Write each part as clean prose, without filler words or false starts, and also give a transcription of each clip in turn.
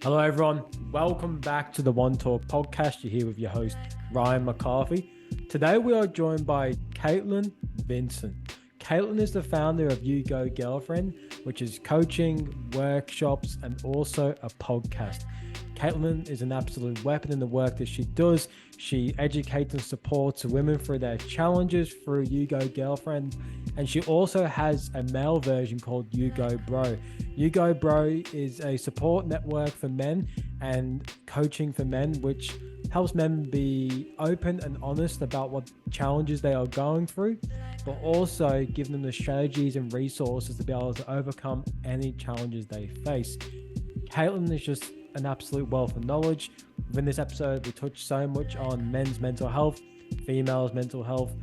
Hello, everyone. Welcome back to the OneTalk podcast. You're here with your host, Ryan McCarthy. Today, we are joined by Katelin Vincent. Katelin is the founder of Go Girlfirend, which is coaching, workshops, and also a podcast. Katelin is an absolute weapon in the work that she does. She educates and supports women through their challenges through Go Girlfirend. And she also has a male version called Go Bro. Go Bro is a support network for men and coaching for men, which helps men be open and honest about what challenges they are going through, but also give them the strategies and resources to be able to overcome any challenges they face. Katelin is just an absolute wealth of knowledge. Within this episode, we touch so much on men's mental health, females' mental health,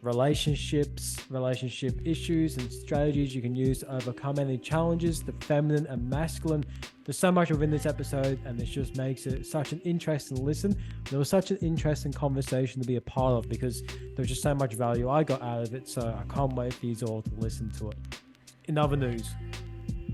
relationships, relationship issues, and strategies you can use to overcome any challenges, the feminine and masculine. There's so much within this episode, and this just makes it such an interesting listen. There was such an interesting conversation to be a part of because there was just so much value I got out of it, so I can't wait for you all to listen to it. In other news,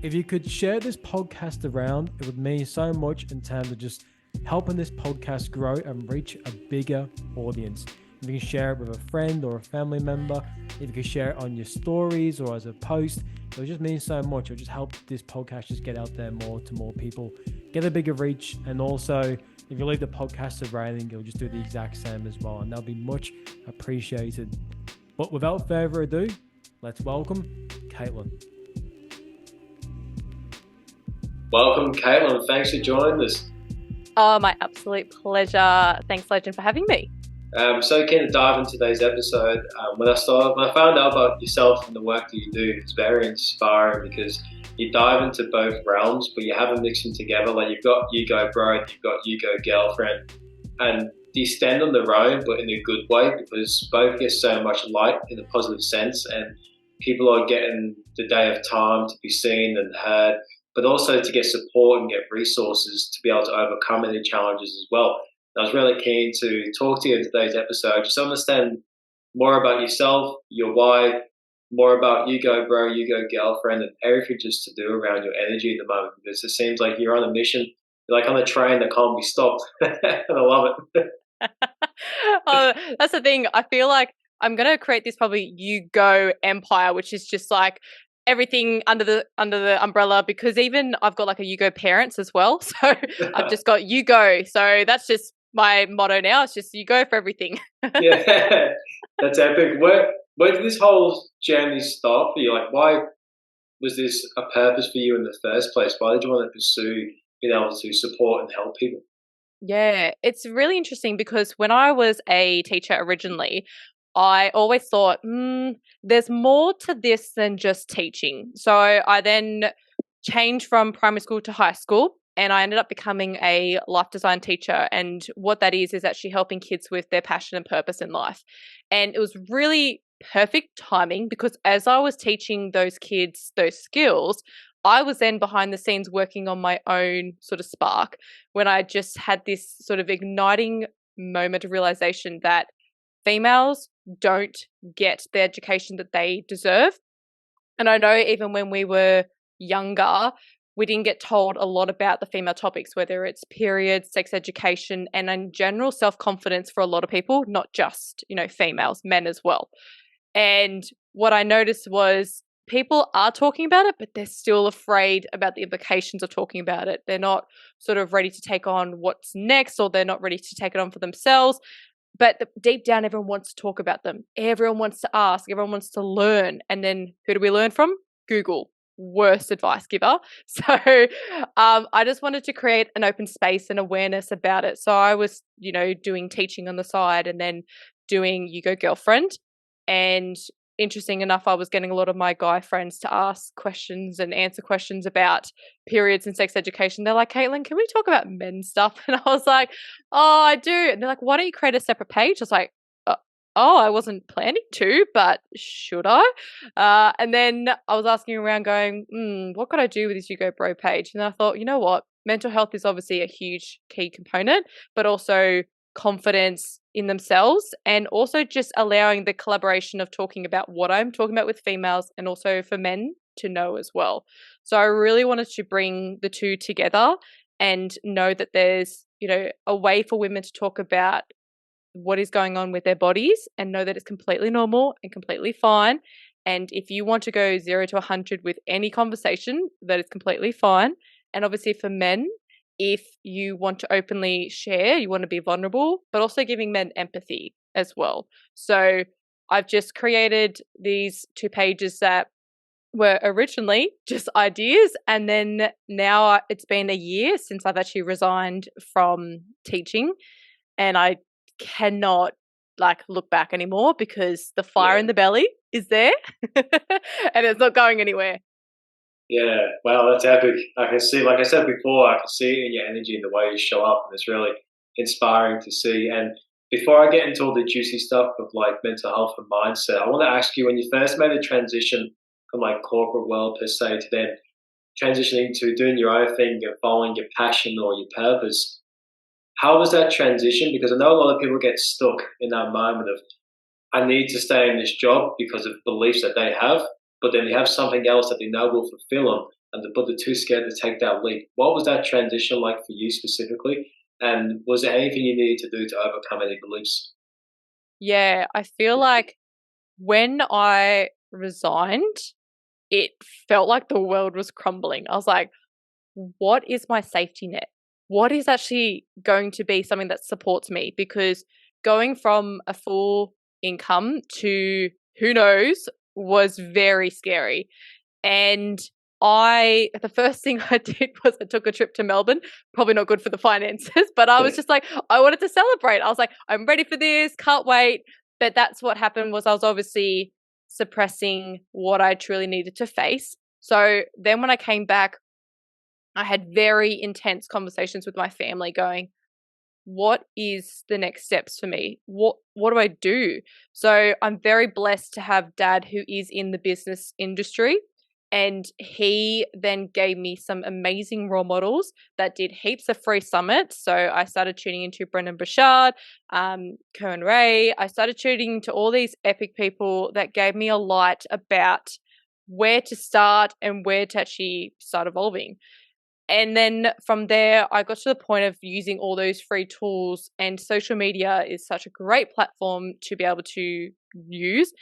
if you could share this podcast around, it would mean so much in terms of just helping this podcast grow and reach a bigger audience. If you can share it with a friend or a family member, if you can share it on your stories or as a post, it would just mean so much. It would just help this podcast just get out there more to more people, get a bigger reach. And also, if you leave the podcast a rating, it'll just do the exact same as well. And that'll be much appreciated. But without further ado, let's welcome Katelin. Welcome, Katelin. Thanks for joining us. Oh, my absolute pleasure. Thanks, Legend, for having me. I'm so keen to dive into today's episode. When I found out about yourself and the work that you do, it's very inspiring because you dive into both realms, but you haven't mixed them together. Like you've got Go Bro, you've got Go Girlfirend, and you stand on their own, but in a good way because both get so much light in a positive sense, and people are getting the day of time to be seen and heard, but also to get support and get resources to be able to overcome any challenges as well. I was really keen to talk to you in today's episode, just understand more about yourself, your why, more about Go Bro, Go Girlfirend, and everything just to do around your energy at the moment, because it seems like you're on a mission, you're like on a train that can't be stopped, and I love it. Oh, that's the thing. I feel like I'm going to create this probably Go empire, which is just like everything under the umbrella, because even I've got like a Go parents as well. So I've just got Go. So that's just my motto now. It's just Go for everything. Yeah, that's epic. Where did this whole journey start for you? Like, why was this a purpose for you in the first place? Why did you want to pursue being able to support and help people? Yeah, it's really interesting because when I was a teacher originally, I always thought, there's more to this than just teaching. So I then changed from primary school to high school, and I ended up becoming a life design teacher. And what that is actually helping kids with their passion and purpose in life. And it was really perfect timing because as I was teaching those kids those skills, I was then behind the scenes working on my own sort of spark when I just had this sort of igniting moment of realization that females don't get the education that they deserve. And I know even when we were younger, we didn't get told a lot about the female topics, whether it's periods, sex education, and in general self-confidence for a lot of people, not just, females, men as well. And what I noticed was people are talking about it, but they're still afraid about the implications of talking about it. They're not sort of ready to take on what's next, or they're not ready to take it on for themselves. But deep down, everyone wants to talk about them. Everyone wants to ask. Everyone wants to learn. And then who do we learn from? Google. Worst advice giver. So I just wanted to create an open space and awareness about it. So I was, doing teaching on the side and then doing Go Girlfirend. And interesting enough, I was getting a lot of my guy friends to ask questions and answer questions about periods and sex education. They're like, Katelin, can we talk about men's stuff? And I was like, oh, I do. And they're like, why don't you create a separate page? I was like, oh, I wasn't planning to, but should I? And then I was asking around going, what could I do with this Go Bro page? And I thought, you know what? Mental health is obviously a huge key component, but also confidence in themselves, and also just allowing the collaboration of talking about what I'm talking about with females and also for men to know as well. So I really wanted to bring the two together and know that there's, a way for women to talk about what is going on with their bodies and know that it's completely normal and completely fine. And if you want to go 0 to 100 with any conversation, that is completely fine. And obviously for men, if you want to openly share, you want to be vulnerable, but also giving men empathy as well. So I've just created these 2 pages that were originally just ideas, and then now it's been a year since I've actually resigned from teaching, and I cannot look back anymore because the fire in the belly is there and it's not going anywhere. Yeah, wow, that's epic. I can see, like I said before, I can see it in your energy and the way you show up, and it's really inspiring to see. And before I get into all the juicy stuff of like mental health and mindset, I want to ask you, when you first made the transition from like corporate world per se to then transitioning to doing your own thing and following your passion or your purpose, how was that transition? Because I know a lot of people get stuck in that moment of, I need to stay in this job because of beliefs that they have, but then they have something else that they know will fulfill them, but they're too scared to take that leap. What was that transition like for you specifically? And was there anything you needed to do to overcome any beliefs? Yeah, I feel like when I resigned, it felt like the world was crumbling. I was like, what is my safety net? What is actually going to be something that supports me? Because going from a full income to who knows was very scary. And the first thing I did was I took a trip to Melbourne. Probably not good for the finances, but I was just like, I wanted to celebrate. I was like, I'm ready for this, can't wait. But that's what happened, was I was obviously suppressing what I truly needed to face. So then when I came back, I had very intense conversations with my family going, what is the next steps for me? What do I do? So I'm very blessed to have dad who is in the business industry. And he then gave me some amazing role models that did heaps of free summits. So I started tuning into Brendan Burchard, Kern Ray. I started tuning into all these epic people that gave me a light about where to start and where to actually start evolving. And then from there, I got to the point of using all those free tools, and social media is such a great platform to be able to use.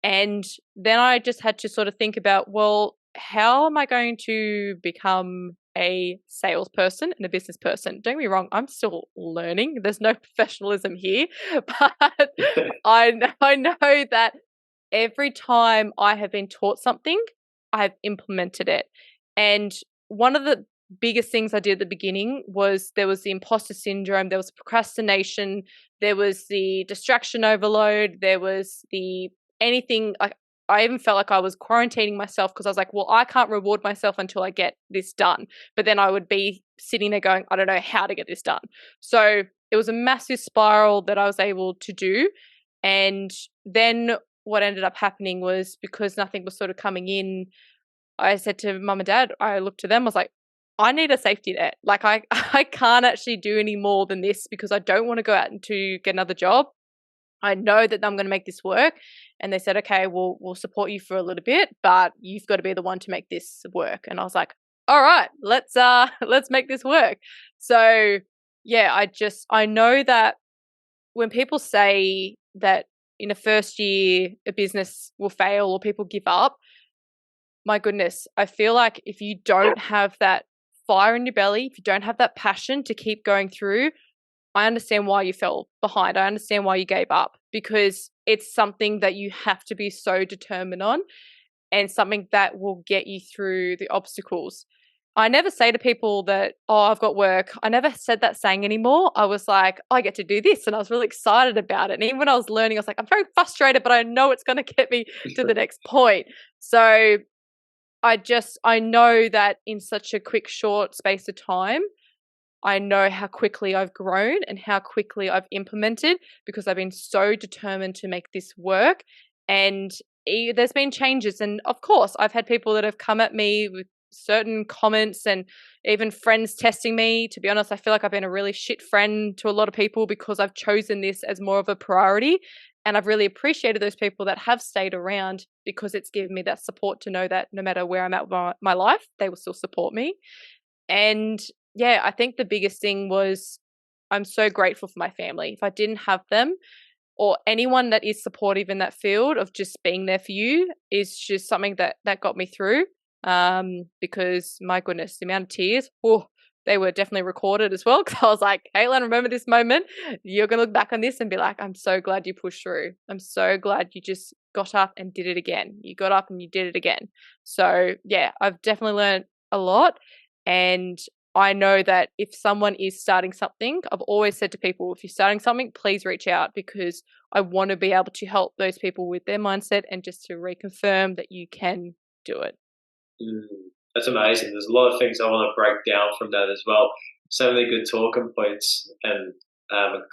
And then I just had to sort of think about, well, how am I going to become a salesperson and a business person? Don't get me wrong, I'm still learning. There's no professionalism here, but I know that every time I have been taught something, I've implemented it. And one of the biggest things I did at the beginning was there was the imposter syndrome, there was procrastination, there was the distraction overload, there was the anything. I even felt like I was quarantining myself because I was like, well, I can't reward myself until I get this done. But then I would be sitting there going, I don't know how to get this done. So it was a massive spiral that I was able to do. And then what ended up happening was, because nothing was sort of coming in, I said to mum and dad, I looked to them, I was like, I need a safety net. Like I can't actually do any more than this because I don't want to go out and to get another job. I know that I'm going to make this work. And they said, okay, we'll support you for a little bit, but you've got to be the one to make this work. And I was like, all right, let's make this work. So yeah, I know that when people say that in the first year a business will fail or people give up, my goodness, I feel like if you don't have that fire in your belly, if you don't have that passion to keep going through, I understand why you fell behind. I understand why you gave up, because it's something that you have to be so determined on, and something that will get you through the obstacles. I never say to people that, oh, I've got work. I never said that saying anymore. I was like, I get to do this. And I was really excited about it. And even when I was learning, I was like, I'm very frustrated, but I know it's going to get me to the next point. So I know that in such a quick, short space of time, I know how quickly I've grown and how quickly I've implemented, because I've been so determined to make this work. And there's been changes. And of course, I've had people that have come at me with certain comments, and even friends testing me. To be honest, I feel like I've been a really shit friend to a lot of people because I've chosen this as more of a priority. And I've really appreciated those people that have stayed around, because it's given me that support to know that no matter where I'm at with my life, they will still support me. And yeah, I think the biggest thing was I'm so grateful for my family. If I didn't have them, or anyone that is supportive in that field of just being there for you, is just something that got me through. Because my goodness, the amount of tears, oh, they were definitely recorded as well. Because I was like, Katelin, remember this moment. You're gonna look back on this and be like, I'm so glad you pushed through. I'm so glad you just got up and did it again. You got up and you did it again. So yeah, I've definitely learned a lot. And I know that if someone is starting something, I've always said to people, if you're starting something, please reach out, because I want to be able to help those people with their mindset and just to reconfirm that you can do it. That's amazing. There's a lot of things I want to break down from that as well. So many good talking points and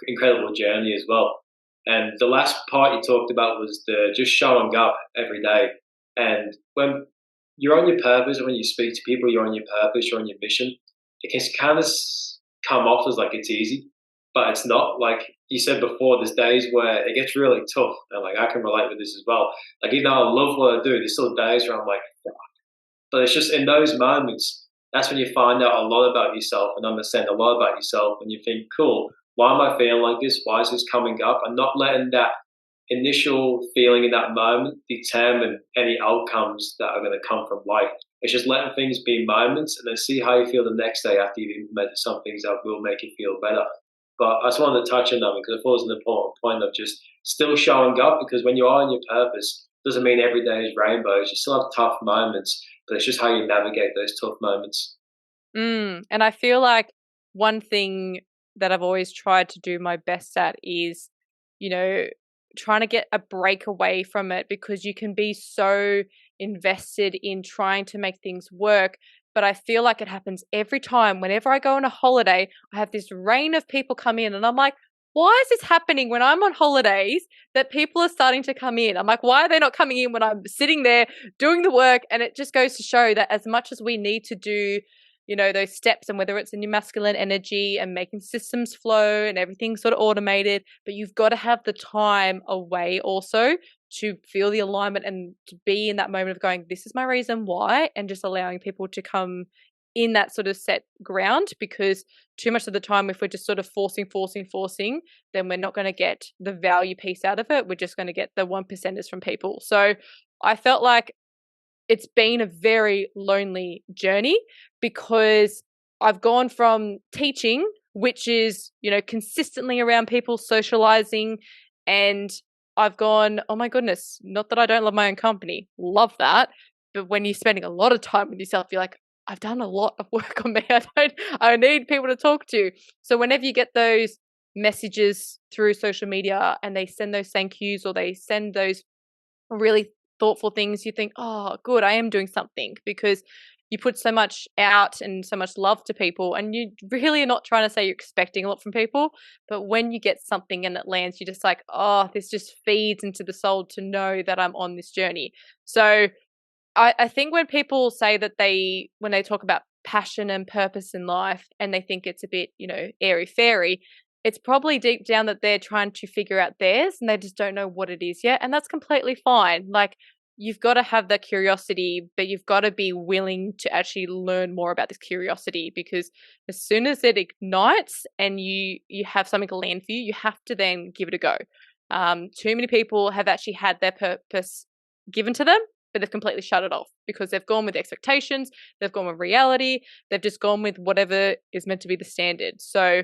incredible journey as well. And the last part you talked about was the just showing up every day. And when you're on your purpose, when you speak to people, you're on your purpose, you're on your mission, it can kind of come off as like it's easy, but it's not. Like you said before, there's days where it gets really tough, and like I can relate with this as well. Like even though I love what I do, there's still days where I'm like, but it's just in those moments, that's when you find out a lot about yourself and understand a lot about yourself. And you think, cool, why am I feeling like this? Why is this coming up? And not letting that initial feeling in that moment determine any outcomes that are going to come from life. It's just letting things be moments and then see how you feel the next day after you've implemented some things that will make you feel better. But I just wanted to touch on that because I thought it was an important point of just still showing up, because when you are on your purpose, doesn't mean every day is rainbows. You still have tough moments, but it's just how you navigate those tough moments. And I feel like one thing that I've always tried to do my best at is, trying to get a break away from it, because you can be so invested in trying to make things work. But I feel like it happens every time. Whenever I go on a holiday, I have this rain of people come in, and I'm like, why is this happening when I'm on holidays that people are starting to come in? I'm like, why are they not coming in when I'm sitting there doing the work? And it just goes to show that as much as we need to do, those steps, and whether it's in your masculine energy and making systems flow and everything sort of automated, but you've got to have the time away also to feel the alignment and to be in that moment of going, this is my reason why, and just allowing people to come in that sort of set ground. Because too much of the time, if we're just sort of forcing, then we're not going to get the value piece out of it. We're just going to get the 1%ers from people. So I felt like it's been a very lonely journey, because I've gone from teaching, which is, consistently around people socializing, and I've gone, oh my goodness, not that I don't love my own company, love that. But when you're spending a lot of time with yourself, you're like, I've done a lot of work on me. I need people to talk to. So whenever you get those messages through social media and they send those thank yous, or they send those really thoughtful things, you think, oh, good, I am doing something, because you put so much out and so much love to people, and you really are not trying to say you're expecting a lot from people. But when you get something and it lands, you're just like, oh, this just feeds into the soul to know that I'm on this journey. So I think when people say that when they talk about passion and purpose in life, and they think it's a bit, airy fairy, it's probably deep down that they're trying to figure out theirs and they just don't know what it is yet. And that's completely fine. Like, you've got to have that curiosity, but you've got to be willing to actually learn more about this curiosity, because as soon as it ignites and you have something to land for you, you have to then give it a go. Too many people have actually had their purpose given to them, but they've completely shut it off because they've gone with expectations, they've gone with reality, they've just gone with whatever is meant to be the standard. So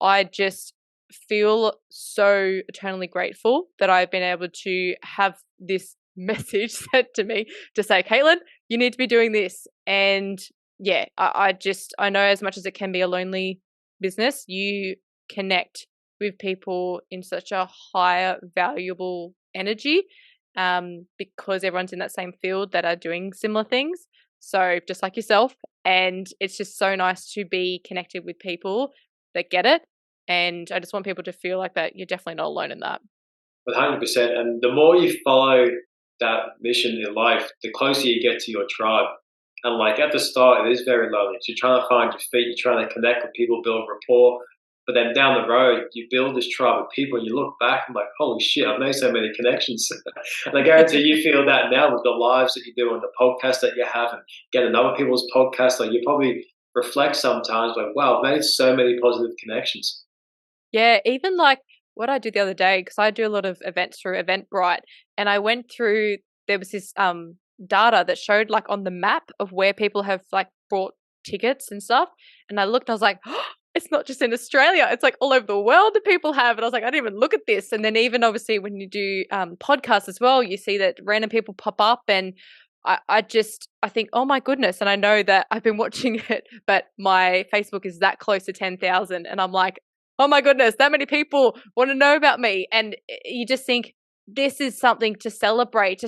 I just feel so eternally grateful that I've been able to have this message sent to me to say, Katelin, you need to be doing this. And yeah, I know as much as it can be a lonely business, you connect with people in such a higher valuable energy, because everyone's in that same field that are doing similar things. So just like yourself, and it's just so nice to be connected with people that get it. And I just want people to feel like that you're definitely not alone in that. 100%. And the more you follow that mission in life, the closer you get to your tribe. And like at the start, it is very lonely. So you're trying to find your feet, you're trying to connect with people, build rapport. But then down the road, you build this tribe of people, and you look back and like, holy shit, I've made so many connections. And I guarantee you feel that now with the lives that you do and the podcast that you have and getting other people's podcasts. Like you're probably reflect sometimes, like, wow, I've made so many positive connections. Yeah, even like what I did the other day, because I do a lot of events through Eventbrite, and I went through, there was this data that showed like on the map of where people have like bought tickets and stuff. And I looked and I was like, oh, it's not just in Australia, it's like all over the world that people have. And I was like, I didn't even look at this. And then even obviously when you do podcasts as well, you see that random people pop up, and I think, oh my goodness. And I know that I've been watching it, but my Facebook is that close to 10,000. And I'm like, oh my goodness, that many people want to know about me. And you just think this is something to celebrate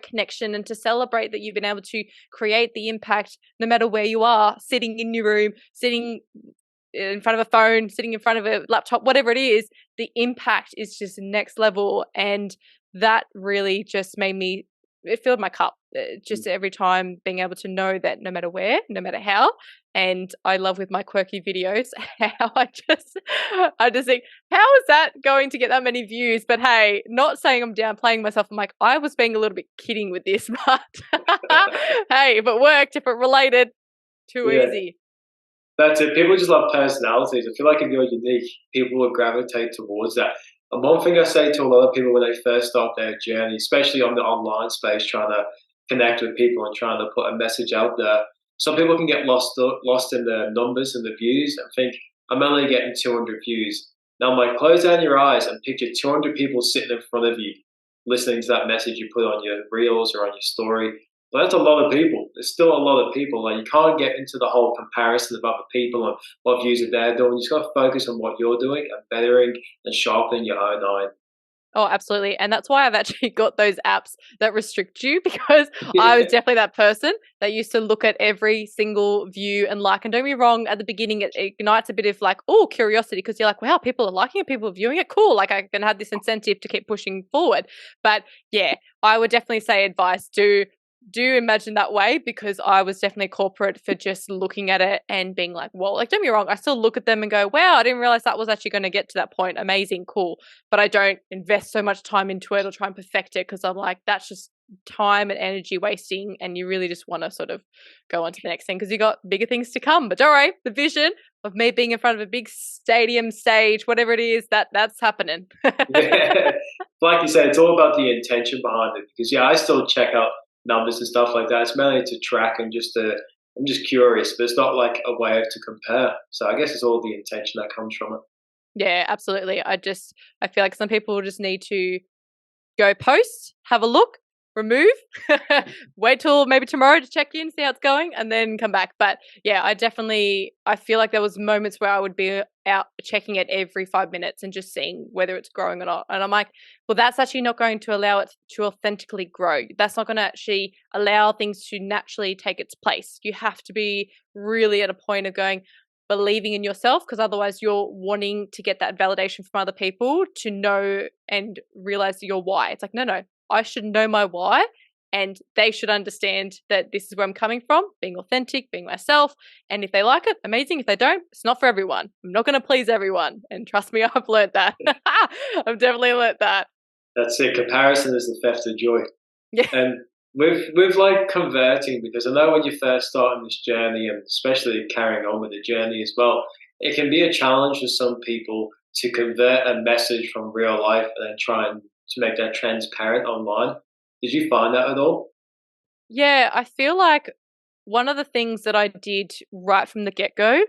connection, and to celebrate that you've been able to create the impact no matter where you are, sitting in your room, sitting in front of a phone, sitting in front of a laptop, whatever it is, the impact is just next level. And that really just made me, it filled my cup just every time, being able to know that no matter where, no matter how. And I love with my quirky videos how I just think, how is that going to get that many views? But hey, not saying I'm downplaying myself. I'm like, I was being a little bit kidding with this, but hey, if it worked, if it related, too easy. That's it. People just love personalities. I feel like if you're unique, people will gravitate towards that. And one thing I say to a lot of people when they first start their journey, especially on the online space, trying to connect with people and trying to put a message out there, some people can get lost in the numbers and the views and think, I'm only getting 200 views. Now, I'm like, close down your eyes and picture 200 people sitting in front of you, listening to that message you put on your reels or on your story. But that's a lot of people. There's still a lot of people. Like, you can't get into the whole comparison of other people and what views that they're doing. You just got to focus on what you're doing and bettering and sharpening your own eye. Oh, absolutely. And that's why I've actually got those apps that restrict you, because I was Yeah. definitely that person that used to look at every single view and like. And don't get me wrong, at the beginning, it ignites a bit of like, oh, curiosity, because you're like, wow, people are liking it, people are viewing it. Cool. Like, I can have this incentive to keep pushing forward. But yeah, I would definitely say advice, do imagine that way, because I was definitely corporate for just looking at it and being like, well, like, don't get me wrong, I still look at them and go, wow, I didn't realize that was actually going to get to that point. Amazing, cool. But I don't invest so much time into it or try and perfect it, because I'm like, that's just time and energy wasting, and you really just want to sort of go on to the next thing, because you got bigger things to come. But don't worry, the vision of me being in front of a big stadium stage, whatever it is, that's happening. Yeah. Like you said, it's all about the intention behind it. Because yeah, I still check out numbers and stuff like that. It's mainly to track and I'm just curious, but it's not like a way to compare. So I guess it's all the intention that comes from it. Yeah, absolutely. I feel like some people just need to go post, have a look, remove, wait till maybe tomorrow to check in, see how it's going, and then come back. But yeah, I feel like there was moments where I would be out checking it every 5 minutes and just seeing whether it's growing or not. And I'm like, well, that's actually not going to allow it to authentically grow. That's not going to actually allow things to naturally take its place. You have to be really at a point of going, believing in yourself, because otherwise you're wanting to get that validation from other people to know and realize your why. It's like, no, I should know my why, and they should understand that this is where I'm coming from, being authentic, being myself. And if they like it, amazing. If they don't, it's not for everyone. I'm not going to please everyone. And trust me, I've learned that. I've definitely learned that. That's it. Comparison is the theft of joy. Yeah. And with like converting, because I know when you first start on this journey, and especially carrying on with the journey as well, it can be a challenge for some people to convert a message from real life and then try and to make that transparent online. Did you find that at all? Yeah, I feel like one of the things that I did right from the get-go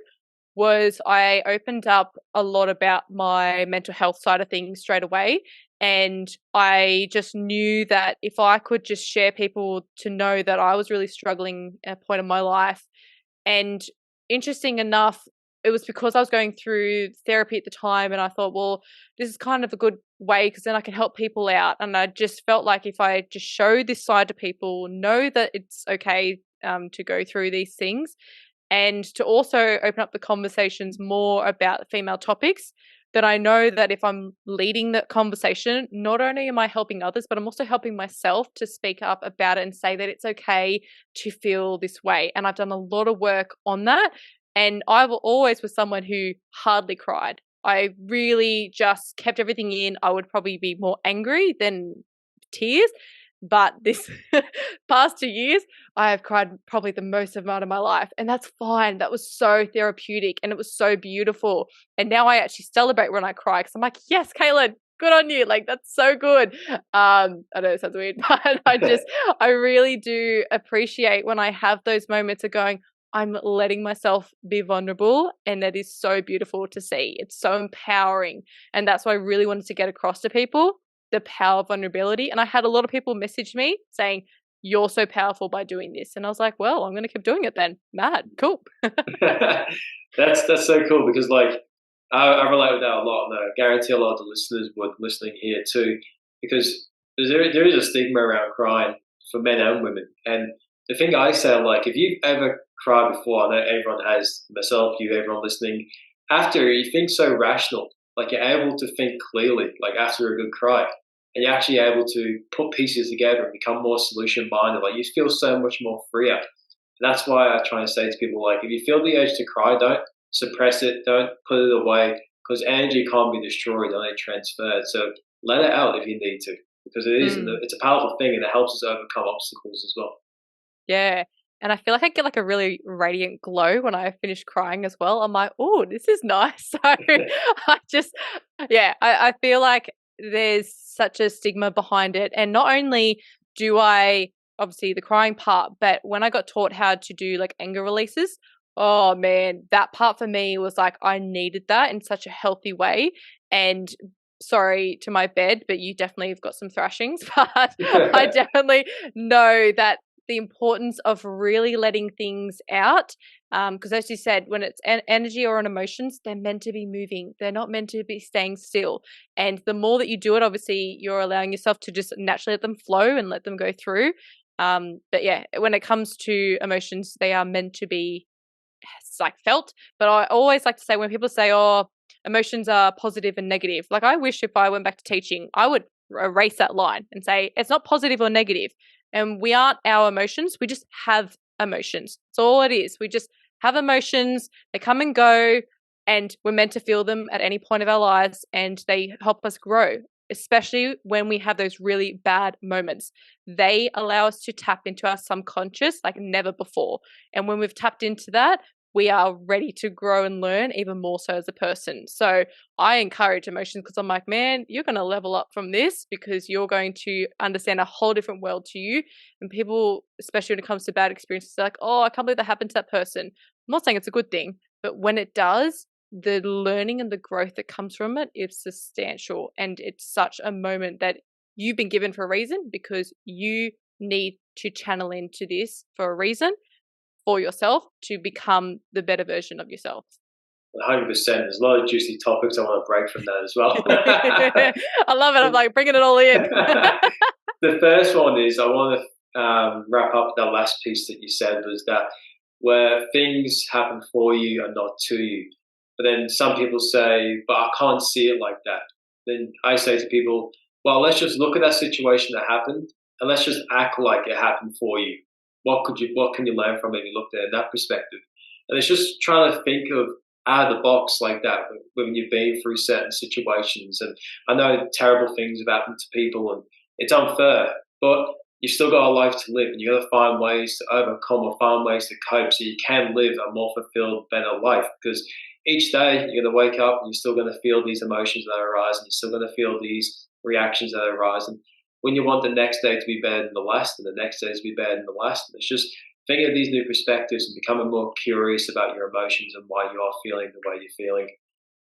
was I opened up a lot about my mental health side of things straight away. And I just knew that if I could just share people to know that I was really struggling at a point in my life. And interesting enough, it was because I was going through therapy at the time, and I thought, well, this is kind of a good way, because then I can help people out. And I just felt like if I just show this side to people, know that it's okay to go through these things, and to also open up the conversations more about female topics, that I know that if I'm leading that conversation, not only am I helping others, but I'm also helping myself to speak up about it and say that it's okay to feel this way. And I've done a lot of work on that. And I always was someone who hardly cried. I really just kept everything in. I would probably be more angry than tears. But this past 2 years, I have cried probably the most amount of my life. And that's fine. That was so therapeutic and it was so beautiful. And now I actually celebrate when I cry because I'm like, yes, Katelin, good on you. Like, that's so good. I know it sounds weird, but I really do appreciate when I have those moments of going, I'm letting myself be vulnerable. And that is so beautiful to see. It's so empowering. And that's what I really wanted to get across to people, the power of vulnerability. And I had a lot of people message me saying, you're so powerful by doing this. And I was like, well, I'm going to keep doing it then. Mad. Cool. That's so cool because like I relate with that a lot, and I guarantee a lot of the listeners would listening here too, because there is a stigma around crying for men and women. And the thing I say, like, if you've ever cried before, I know everyone has, myself, you, everyone listening, after you think so rational, like you're able to think clearly, like after a good cry, and you're actually able to put pieces together and become more solution minded. Like you feel so much more freer. And that's why I try and say to people, like, if you feel the urge to cry, don't suppress it, don't put it away, because energy can't be destroyed, only transferred. So let it out if you need to, because it's a powerful thing and it helps us overcome obstacles as well. Yeah. And I feel like I get like a really radiant glow when I finish crying as well. I'm like, oh, this is nice. So I feel like there's such a stigma behind it. And not only do I, obviously the crying part, but when I got taught how to do like anger releases, oh man, that part for me was like, I needed that in such a healthy way. And sorry to my bed, but you definitely have got some thrashings, but I definitely know that the importance of really letting things out. Because as you said, when it's energy or on emotions, they're meant to be moving. They're not meant to be staying still. And the more that you do it, obviously, you're allowing yourself to just naturally let them flow and let them go through. But yeah, when it comes to emotions, they are meant to be like felt. But I always like to say when people say, oh, emotions are positive and negative, like I wish if I went back to teaching, I would erase that line and say it's not positive or negative. And we aren't our emotions. We just have emotions. That's all it is. We just have emotions. They come and go, and we're meant to feel them at any point of our lives, and they help us grow, especially when we have those really bad moments. They allow us to tap into our subconscious like never before. And when we've tapped into that, we are ready to grow and learn even more so as a person. So I encourage emotions because I'm like, man, you're going to level up from this because you're going to understand a whole different world to you. And people, especially when it comes to bad experiences, are like, oh, I can't believe that happened to that person. I'm not saying it's a good thing, but when it does, the learning and the growth that comes from it is substantial. And it's such a moment that you've been given for a reason because you need to channel into this for a reason for yourself to become the better version of yourself. 100%. There's a lot of juicy topics I want to break from that as well. I love it. I'm like bringing it all in. The first one is I want to wrap up the last piece that you said was that where things happen for you and not to you. But then some people say, but I can't see it like that. Then I say to people, well, let's just look at that situation that happened and let's just act like it happened for you. What can you learn from it if you looked at it in that perspective? And it's just trying to think of out of the box like that when you've been through certain situations. And I know terrible things have happened to people and it's unfair, but you've still got a life to live and you've got to find ways to overcome or find ways to cope so you can live a more fulfilled, better life. Because each day you're going to wake up and you're still going to feel these emotions that arise and you're still going to feel these reactions that arise. And when you want the next day to be better than the last and the next day to be better than the last, and it's just thinking of these new perspectives and becoming more curious about your emotions and why you are feeling the way you're feeling.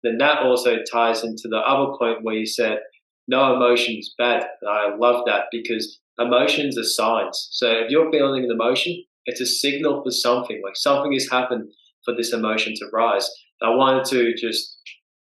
Then that also ties into the other point where you said, no emotion is bad. And I love that because emotions are signs. So if you're feeling an emotion, it's a signal for something, like something has happened for this emotion to rise. And I wanted to just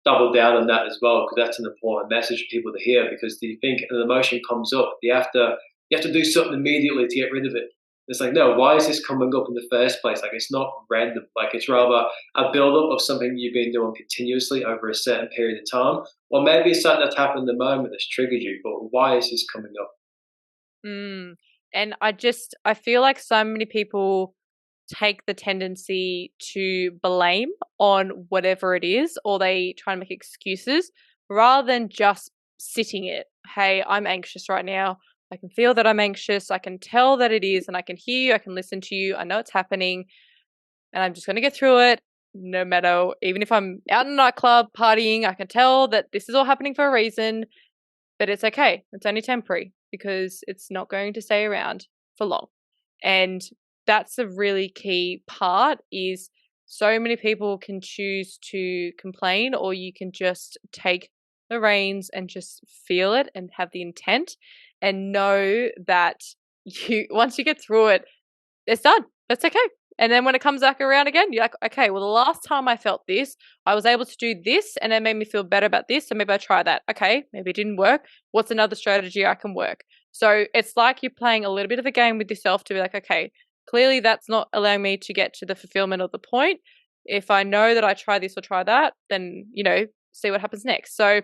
double down on that as well, because that's an important message for people to hear. Because do you think an emotion comes up, you have to do something immediately to get rid of it? It's like, no, why is this coming up in the first place? Like, it's not random. Like, it's rather a build-up of something you've been doing continuously over a certain period of time. Or maybe it's something that's happened in the moment that's triggered you, but why is this coming up? And I feel like so many people take the tendency to blame on whatever it is, or they try and make excuses rather than just sitting it. Hey, I'm anxious right now. I can feel that I'm anxious. I can tell that it is, and I can hear you. I can listen to you. I know it's happening, and I'm just going to get through it. No matter, even if I'm out in a nightclub partying, I can tell that this is all happening for a reason, but it's okay. It's only temporary because it's not going to stay around for long. And that's a really key part is so many people can choose to complain, or you can just take the reins and just feel it and have the intent and know that once you get through it, it's done. That's okay. And then when it comes back around again, you're like, okay, well, the last time I felt this, I was able to do this and it made me feel better about this. So maybe I try that. Okay, maybe it didn't work. What's another strategy I can work? So it's like you're playing a little bit of a game with yourself to be like, okay, clearly that's not allowing me to get to the fulfillment of the point. If I know that I try this or try that, then, see what happens next. So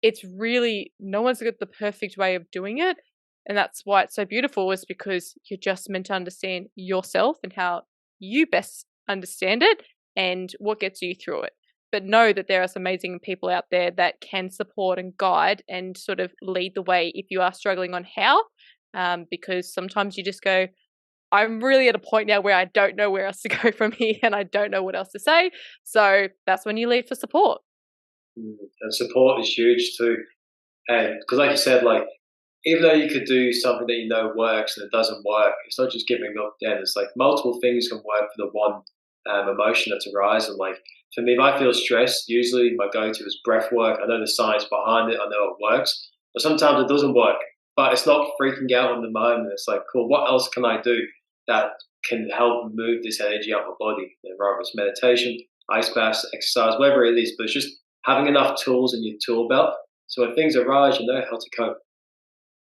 it's really, no one's got the perfect way of doing it. And that's why it's so beautiful, is because you're just meant to understand yourself and how you best understand it and what gets you through it. But know that there are some amazing people out there that can support and guide and sort of lead the way if you are struggling on how, because sometimes you just go, I'm really at a point now where I don't know where else to go from here and I don't know what else to say. So that's when you lead for support. And support is huge too. And because like you said, like, even though you could do something that you know works and it doesn't work, it's not just giving up then. It's like multiple things can work for the one emotion that's arising. Like for me, if I feel stressed, usually my go-to is breath work. I know the science behind it. I know it works. But sometimes it doesn't work. But it's not freaking out on the moment. It's like, cool, what else can I do that can help move this energy out my body? Whether it's meditation, ice baths, exercise, whatever it is. But it's just having enough tools in your tool belt so when things arise, you know how to cope.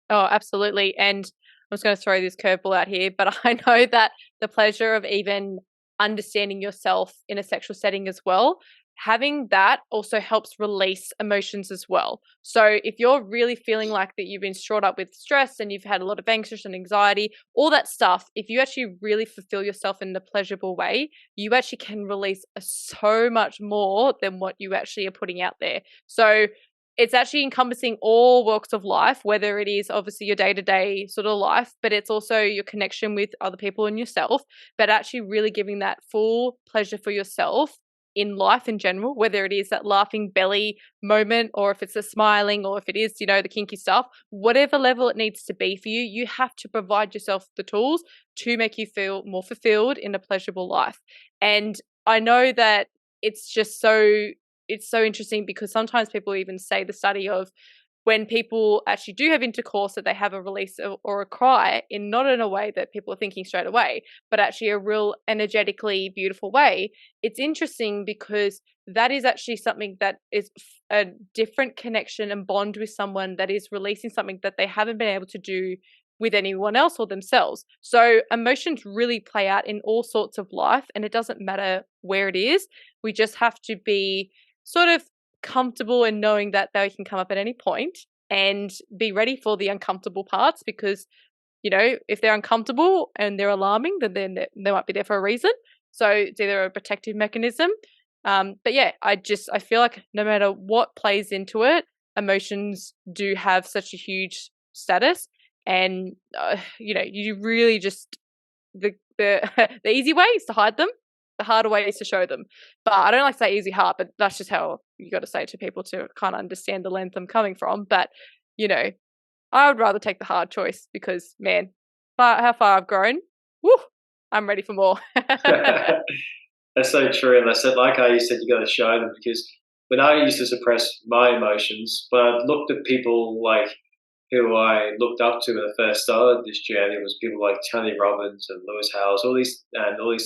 Oh, absolutely. And I was going to throw this curveball out here, but I know that the pleasure of even understanding yourself in a sexual setting as well, having that also helps release emotions as well. So if you're really feeling like that you've been stored up with stress and you've had a lot of anxious and anxiety, all that stuff, if you actually really fulfill yourself in a pleasurable way, you actually can release so much more than what you actually are putting out there. So it's actually encompassing all walks of life, whether it is obviously your day-to-day sort of life, but it's also your connection with other people and yourself, but actually really giving that full pleasure for yourself in life in general, whether it is that laughing belly moment or if it's a smiling or if it is, the kinky stuff, whatever level it needs to be for you, you have to provide yourself the tools to make you feel more fulfilled in a pleasurable life. And I know that it's so interesting because sometimes people even say the study of when people actually do have intercourse that they have a release or a cry not in a way that people are thinking straight away, but actually a real energetically beautiful way. It's interesting because that is actually something that is a different connection and bond with someone that is releasing something that they haven't been able to do with anyone else or themselves. So emotions really play out in all sorts of life, and it doesn't matter where it is. We just have to be sort of comfortable in knowing that they can come up at any point and be ready for the uncomfortable parts because, if they're uncomfortable and they're alarming, then they might be there for a reason. So it's either a protective mechanism. But yeah, I feel like no matter what plays into it, emotions do have such a huge status. And, you really just, the the easy way is to hide them. The harder way is to show them. But I don't like to say easy hard, but that's just how you got to say it to people to kind of understand the length I'm coming from. But, I would rather take the hard choice because, man, how far I've grown, woo, I'm ready for more. That's so true. And I said, like how you said, you got to show them because when I used to suppress my emotions, when I looked at people like who I looked up to when I first started this journey, it was people like Tony Robbins and Lewis Howes, all these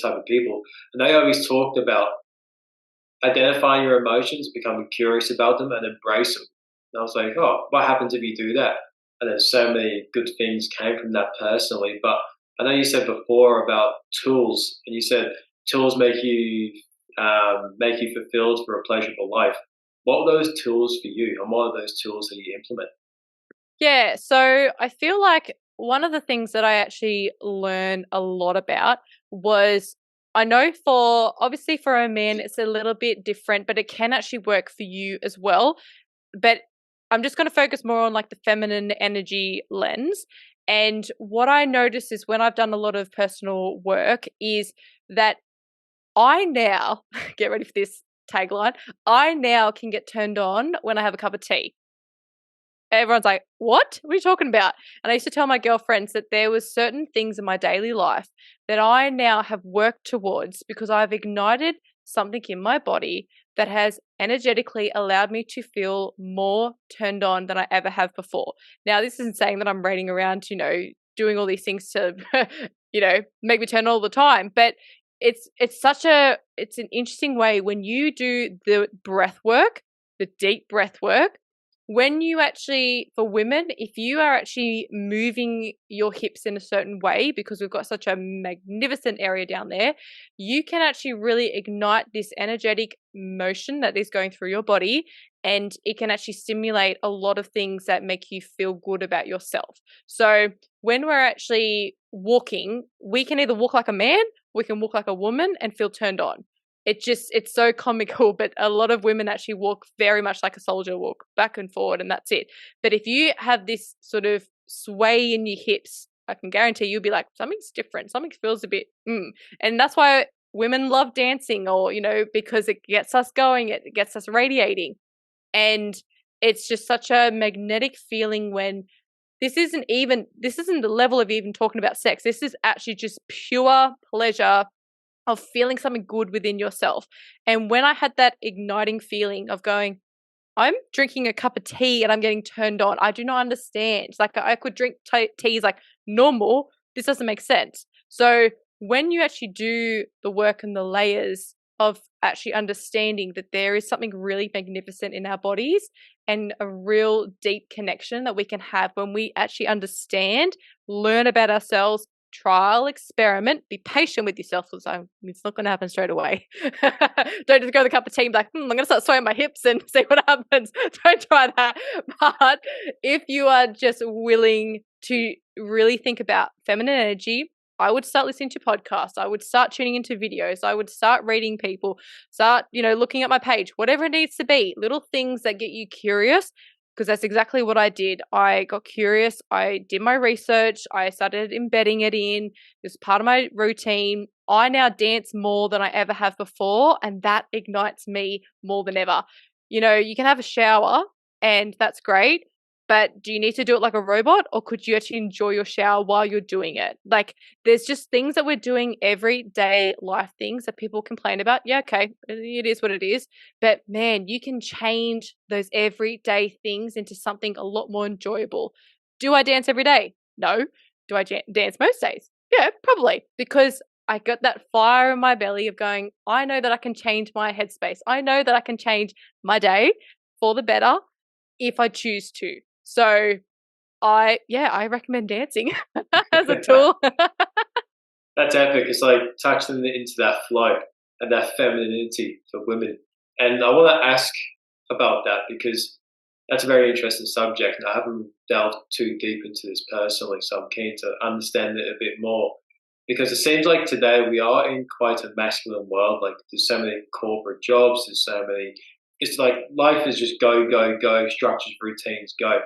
type of people, and they always talked about identifying your emotions, becoming curious about them, and embrace them. And I was like, oh, what happens if you do that? And then so many good things came from that personally. But I know you said before about tools, and you said tools make you fulfilled for a pleasurable life. What were those tools for you, and what are those tools that you implement? Yeah, so I feel like one of the things that I actually learned a lot about was I know obviously for a man, it's a little bit different, but it can actually work for you as well. But I'm just going to focus more on like the feminine energy lens. And what I notice is when I've done a lot of personal work is that I now, get ready for this tagline, I now can get turned on when I have a cup of tea. Everyone's like, what are you talking about? And I used to tell my girlfriends that there was certain things in my daily life that I now have worked towards because I've ignited something in my body that has energetically allowed me to feel more turned on than I ever have before. Now, this isn't saying that I'm raiding around, doing all these things to, make me turn on all the time, but it's an interesting way when you do the breath work, the deep breath work. When you actually, for women, if you are actually moving your hips in a certain way, because we've got such a magnificent area down there, you can actually really ignite this energetic motion that is going through your body, and it can actually stimulate a lot of things that make you feel good about yourself. So when we're actually walking, we can either walk like a man, we can walk like a woman and feel turned on. It's so comical, but a lot of women actually walk very much like a soldier walk, back and forward, and that's it. But if you have this sort of sway in your hips, I can guarantee you'll be like, something's different, something feels a bit, And that's why women love dancing, or, because it gets us going, it gets us radiating. And it's just such a magnetic feeling when this isn't the level of even talking about sex. This is actually just pure pleasure of feeling something good within yourself. And when I had that igniting feeling of going, I'm drinking a cup of tea and I'm getting turned on, I do not understand. It's like I could drink teas like normal. This doesn't make sense. So when you actually do the work and the layers of actually understanding that there is something really magnificent in our bodies and a real deep connection that we can have when we actually understand, learn about ourselves, trial, experiment, be patient with yourself, because it's not going to happen straight away. Don't just go to the cup of tea and be like, I'm going to start swaying my hips and see what happens. Don't try that. But if you are just willing to really think about feminine energy, I would start listening to podcasts. I would start tuning into videos. I would start reading people, start, looking at my page, whatever it needs to be, little things that get you curious. Because that's exactly what I did. I got curious. I did my research. I started embedding it in. It's part of my routine. I now dance more than I ever have before, and that ignites me more than ever. You can have a shower, and that's great. But do you need to do it like a robot, or could you actually enjoy your shower while you're doing it? Like, there's just things that we're doing, everyday life things that people complain about. Yeah, okay, it is what it is. But man, you can change those everyday things into something a lot more enjoyable. Do I dance every day? No. Do I dance most days? Yeah, probably. Because I got that fire in my belly of going, I know that I can change my headspace. I know that I can change my day for the better if I choose to. So I recommend dancing as a tool. That's epic. It's like touching into that flow and that femininity for women. And I want to ask about that because that's a very interesting subject. And I haven't delved too deep into this personally, so I'm keen to understand it a bit more. Because it seems like today we are in quite a masculine world. Like there's so many corporate jobs, it's like life is just go, go, go, structures, routines, go.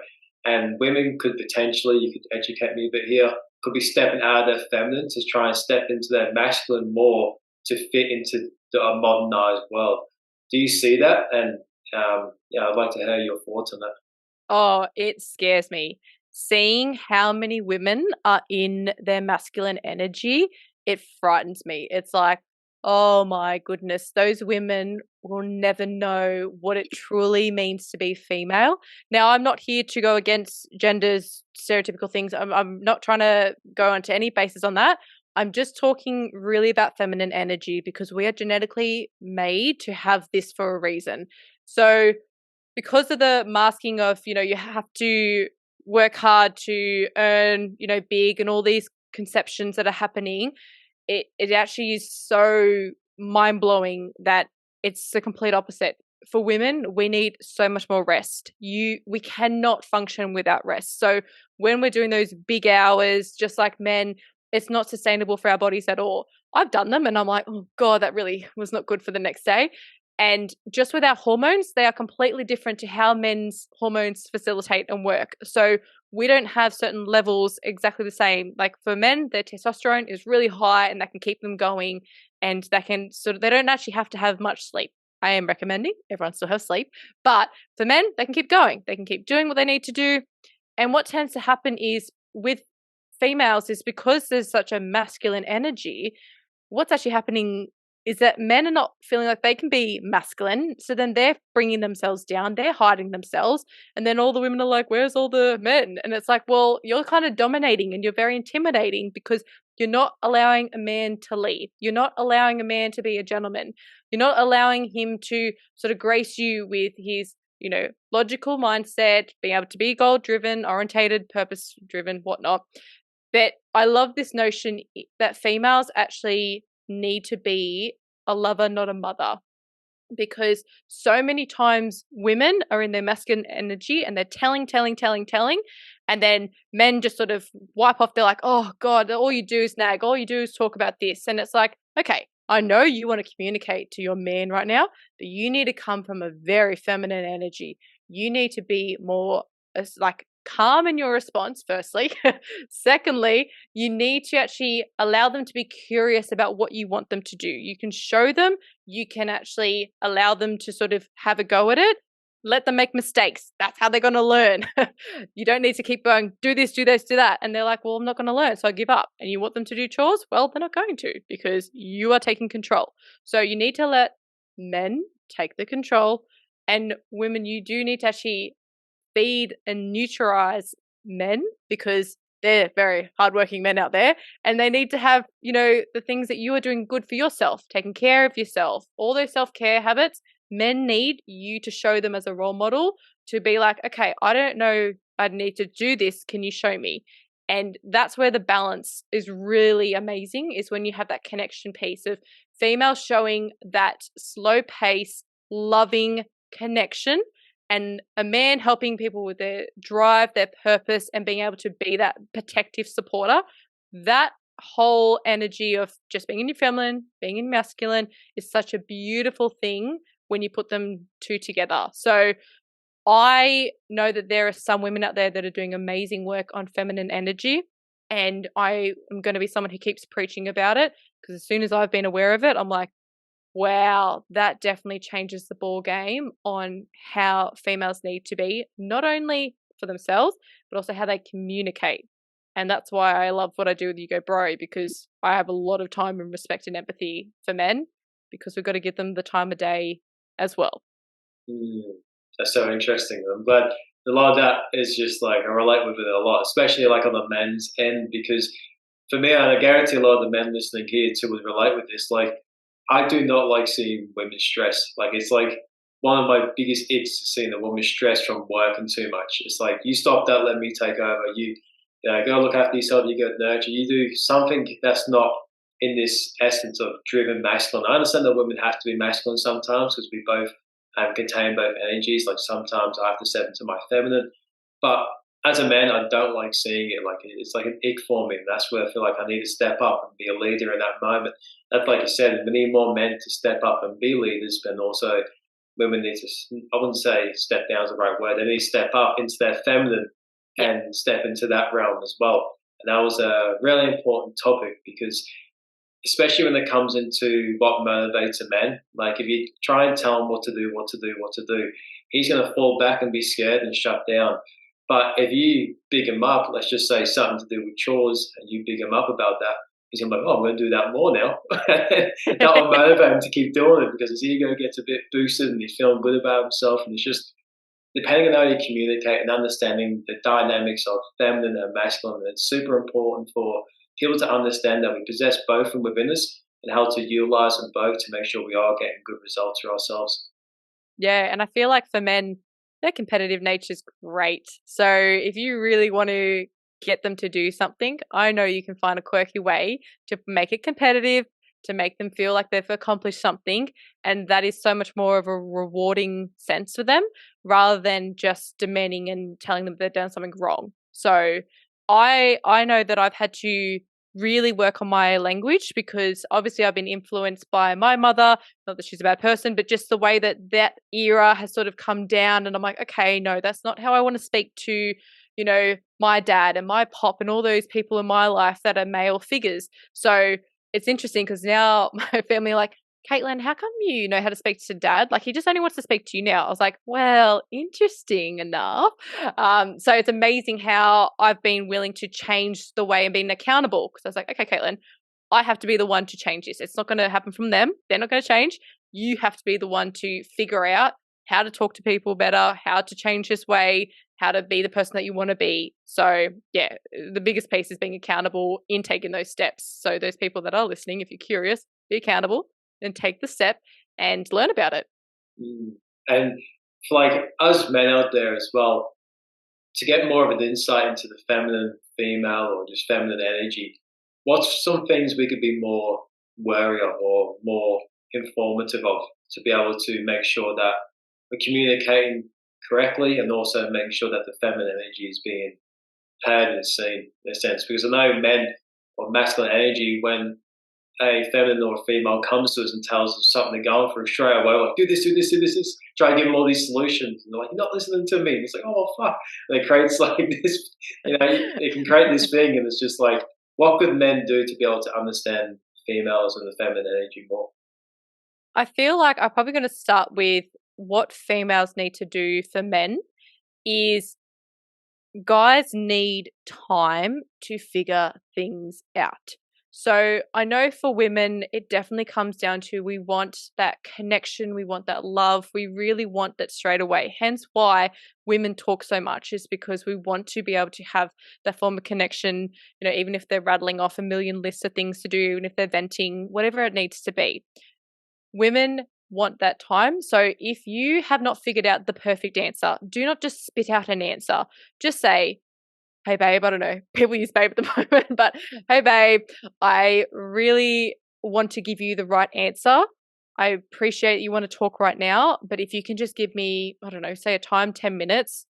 And women could potentially, you could educate me a bit here, could be stepping out of their feminine to try and step into their masculine more to fit into a modernized world. Do you see that? And I'd like to hear your thoughts on that. Oh, it scares me. Seeing how many women are in their masculine energy, it frightens me. It's like, oh my goodness, those women will never know what it truly means to be female. Now, I'm not here to go against gender's stereotypical things. I'm not trying to go onto any basis on that. I'm just talking really about feminine energy because we are genetically made to have this for a reason. So because of the masking of, you have to work hard to earn, big and all these conceptions that are happening, it actually is so mind-blowing that it's the complete opposite. For women, we need so much more rest. We cannot function without rest. So when we're doing those big hours, just like men, it's not sustainable for our bodies at all. I've done them and I'm like, oh God, that really was not good for the next day. And just with our hormones, they are completely different to how men's hormones facilitate and work. So we don't have certain levels exactly the same. Like for men, their testosterone is really high and that can keep them going, and that can they don't actually have to have much sleep. I am recommending everyone still have sleep, but for men, they can keep going. They can keep doing what they need to do. And what tends to happen is with females is because there's such a masculine energy, what's actually happening is that men are not feeling like they can be masculine. So then they're bringing themselves down, they're hiding themselves. And then all the women are like, where's all the men? And it's like, well, you're kind of dominating and you're very intimidating because you're not allowing a man to lead. You're not allowing a man to be a gentleman. You're not allowing him to sort of grace you with his, logical mindset, being able to be goal driven, orientated, purpose driven, whatnot. But I love this notion that females actually need to be a lover, not a mother. Because so many times women are in their masculine energy and they're telling. And then men just sort of wipe off. They're like, oh God, all you do is nag. All you do is talk about this. And it's like, okay, I know you want to communicate to your man right now, but you need to come from a very feminine energy. You need to be more like calm in your response, firstly. Secondly, you need to actually allow them to be curious about what you want them to do. You can show them, you can actually allow them to sort of have a go at it. Let them make mistakes. That's how they're going to learn. You don't need to keep going, do this, do this, do that. And they're like, well, I'm not going to learn, so I give up. And you want them to do chores? Well, they're not going to because you are taking control. So you need to let men take the control. And women, you do need to actually feed and neutralize men because they're very hardworking men out there, and they need to have, the things that you are doing good for yourself, taking care of yourself, all those self-care habits. Men need you to show them as a role model to be like, okay, I don't know, I need to do this. Can you show me? And that's where the balance is really amazing, is when you have that connection piece of females showing that slow pace, loving connection, and a man helping people with their drive, their purpose, and being able to be that protective supporter. That whole energy of just being in your feminine, being in masculine is such a beautiful thing when you put them two together. So I know that there are some women out there that are doing amazing work on feminine energy, and I am going to be someone who keeps preaching about it, because as soon as I've been aware of it, I'm like, wow, that definitely changes the ball game on how females need to be, not only for themselves, but also how they communicate. And that's why I love what I do with You Go Bro, because I have a lot of time and respect and empathy for men, because we've got to give them the time of day as well. That's so interesting. I'm glad a lot of that is just like, I relate with it a lot, especially like on the men's end, because for me, and I guarantee a lot of the men listening here too would relate with this, like, I do not like seeing women stressed. Like, it's like one of my biggest icks to seeing a woman stressed from working too much. It's like, you stop that, let me take over. You go look after yourself, you go nurture, you do something that's not in this essence of driven masculine. I understand that women have to be masculine sometimes because we both contain both energies. Like, sometimes I have to step into my feminine. But as a man, I don't like seeing it. Like, it's like an ick for me. And that's where I feel like I need to step up and be a leader in that moment. That's, like you said, we need more men to step up and be leaders, but also women need to, I wouldn't say step down is the right word, they need to step up into their feminine and step into that realm as well. And that was a really important topic, because especially when it comes into what motivates a man, like if you try and tell him what to do, he's going to fall back and be scared and shut down. But if you big him up, let's just say something to do with chores, and you big him up about that, he's going to be like, oh, I'm going to do that more now. That will motivate him to keep doing it, because his ego gets a bit boosted and he's feeling good about himself. And it's just, depending on how you communicate and understanding the dynamics of feminine and masculine, it's super important for people to understand that we possess both from within us and how to utilize them both to make sure we are getting good results for ourselves. Yeah, and I feel like for men, their competitive nature is great. So if you really want to get them to do something, I know you can find a quirky way to make it competitive, to make them feel like they've accomplished something. And that is so much more of a rewarding sense for them, rather than just demanding and telling them they've done something wrong. So I know that I've had to really work on my language, because obviously I've been influenced by my mother, not that she's a bad person, but just the way that era has sort of come down. And I'm like, okay, no, that's not how I want to speak to, my dad and my pop and all those people in my life that are male figures. So it's interesting because now my family are like, Katelin, how come you know how to speak to dad? Like, he just only wants to speak to you now. I was like, well, interesting enough. So it's amazing how I've been willing to change the way and being accountable, because I was like, okay, Katelin, I have to be the one to change this. It's not going to happen from them. They're not going to change. You have to be the one to figure out how to talk to people better, how to change this way, how to be the person that you want to be. So yeah, the biggest piece is being accountable in taking those steps. So those people that are listening, if you're curious, be accountable and take the step and learn about it. And for like us men out there as well, to get more of an insight into the feminine, female, or just feminine energy, what's some things we could be more wary of or more informative of to be able to make sure that we're communicating correctly and also making sure that the feminine energy is being heard and seen in a sense? Because I know men or masculine energy, when a feminine or a female comes to us and tells us something they're going through, straight away, like, do this, do this, do this, this. Try to give them all these solutions. And they're like, you're not listening to me. And it's like, oh, fuck. And it creates like this, it can create this thing. And it's just like, what could men do to be able to understand females and the feminine energy more? I feel like I'm probably going to start with what females need to do for men is guys need time to figure things out. So I know for women, it definitely comes down to we want that connection, we want that love, we really want that straight away. Hence why women talk so much, is because we want to be able to have that form of connection, even if they're rattling off a million lists of things to do, even if they're venting, whatever it needs to be. Women want that time. So if you have not figured out the perfect answer, do not just spit out an answer. Just say, hey babe, I don't know, people use babe at the moment, but hey babe, I really want to give you the right answer. I appreciate you want to talk right now, but if you can just give me, I don't know, say a time, 10 minutes,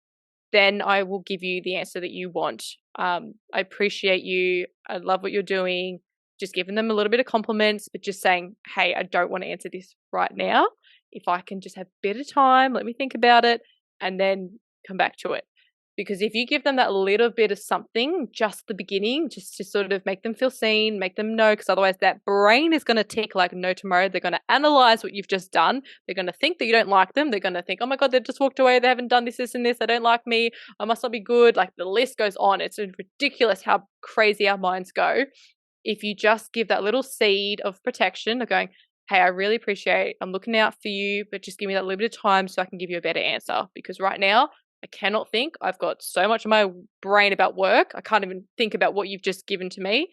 then I will give you the answer that you want. I appreciate you. I love what you're doing. Just giving them a little bit of compliments, but just saying, hey, I don't want to answer this right now. If I can just have a bit of time, let me think about it and then come back to it. Because if you give them that little bit of something, just the beginning, just to sort of make them feel seen, make them know, because otherwise that brain is going to tick like no tomorrow. They're going to analyze what you've just done. They're going to think that you don't like them. They're going to think, oh my God, they've just walked away. They haven't done this, this, and this. They don't like me. I must not be good. Like the list goes on. It's ridiculous how crazy our minds go. If you just give that little seed of protection of going, hey, I really appreciate, I'm looking out for you, but just give me that little bit of time so I can give you a better answer. Because right now, I cannot think. I've got so much in my brain about work. I can't even think about what you've just given to me.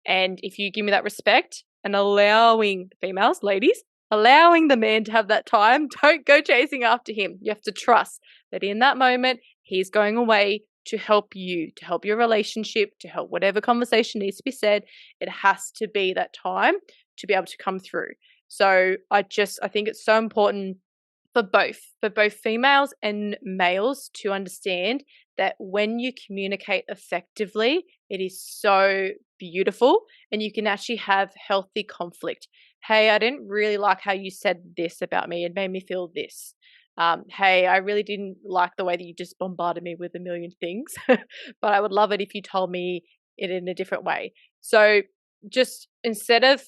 And if you give me that respect and allowing females, ladies, allowing the man to have that time, don't go chasing after him. You have to trust that in that moment, he's going away to help you, to help your relationship, to help whatever conversation needs to be said. It has to be that time to be able to come through. So I think it's so important for both females and males to understand that when you communicate effectively, it is so beautiful and you can actually have healthy conflict. Hey, I didn't really like how you said this about me. It made me feel this. Hey, I really didn't like the way that you just bombarded me with a million things, but I would love it if you told me it in a different way. So just instead of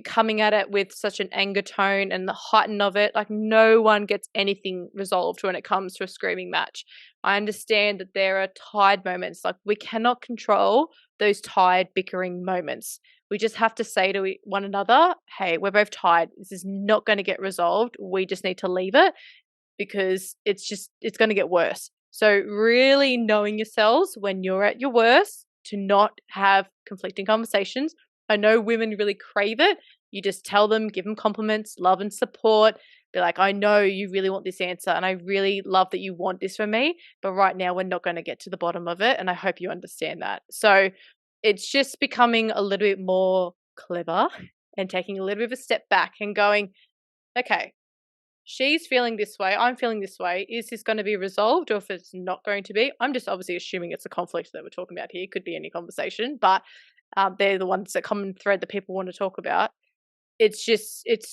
coming at it with such an anger tone and the heighten of it, like no one gets anything resolved when it comes to a screaming match. I understand that there are tired moments, like we cannot control those tired bickering moments. We just have to say to one another, hey, we're both tired. This is not going to get resolved. We just need to leave it because it's going to get worse. So really knowing yourselves when you're at your worst to not have conflicting conversations. I know women really crave it. You just tell them, give them compliments, love and support. Be like, I know you really want this answer and I really love that you want this from me, but right now we're not going to get to the bottom of it. And I hope you understand that. So it's just becoming a little bit more clever and taking a little bit of a step back and going, okay, she's feeling this way, I'm feeling this way. Is this going to be resolved, or if it's not going to be? I'm just obviously assuming it's a conflict that we're talking about here. It could be any conversation, but They're the ones that common thread that people want to talk about. It's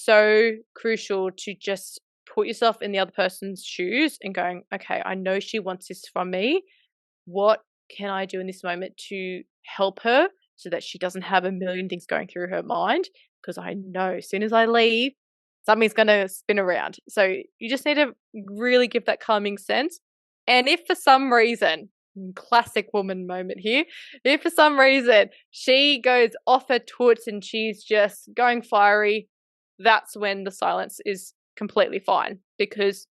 so crucial to just put yourself in the other person's shoes and going, okay, I know she wants this from me. What can I do in this moment to help her so that she doesn't have a million things going through her mind? Because I know as soon as I leave, something's going to spin around. So you just need to really give that calming sense. And if for some reason, classic woman moment here, if for some reason she goes off her toots and she's just going fiery, that's when the silence is completely fine, because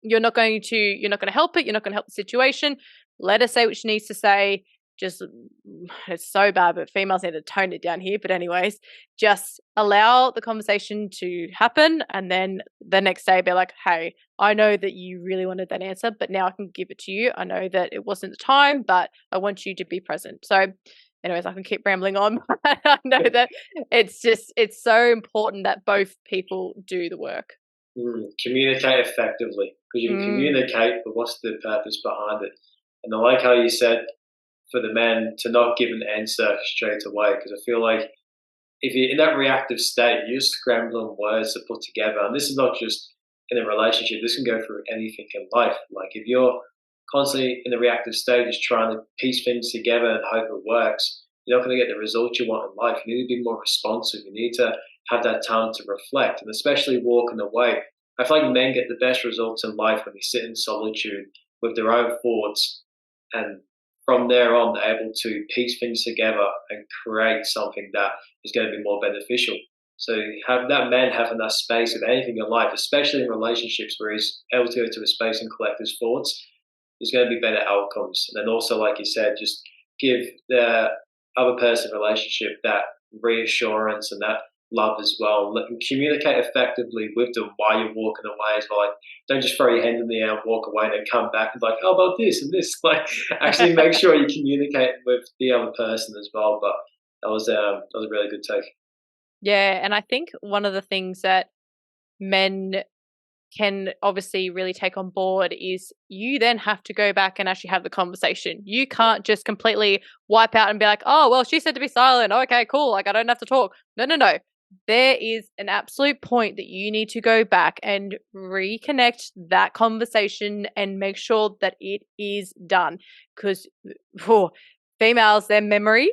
you're not going to help it. You're not going to help the situation. Let her say what she needs to say. Just, it's so bad, but females need to tone it down here. But anyways, just allow the conversation to happen. And then the next day be like, hey, I know that you really wanted that answer, but now I can give it to you. I know that it wasn't the time, but I want you to be present. So anyways, I can keep rambling on. I know that it's so important that both people do the work. Communicate effectively, because you can communicate, but what's the purpose behind it? And I like how you said for the men to not give an answer straight away, because I feel like if you're in that reactive state, you're scrambling words to put together. And this is not just in a relationship, this can go through anything in life. Like if you're constantly in the reactive state, just trying to piece things together and hope it works, you're not going to get the results you want in life. You need to be more responsive. You need to have that time to reflect, and especially walking away. I feel like men get the best results in life when they sit in solitude with their own thoughts, and from there on, they're able to piece things together and create something that is going to be more beneficial. So have that man having that space of anything in life, especially in relationships where he's able to go to a space and collect his thoughts, there's going to be better outcomes. And then also, like you said, just give the other person in a relationship that reassurance and that love as well. And communicate effectively with them while you're walking away as well. Like, don't just throw your hand in the air and walk away and then come back and like, how about this and this? Like, actually make sure you communicate with the other person as well. But that was a really good take. Yeah, and I think one of the things that men can obviously really take on board is you then have to go back and actually have the conversation. You can't just completely wipe out and be like, oh, well, she said to be silent. Okay, cool. Like, I don't have to talk. No. There is an absolute point that you need to go back and reconnect that conversation and make sure that it is done. Because females, their memory,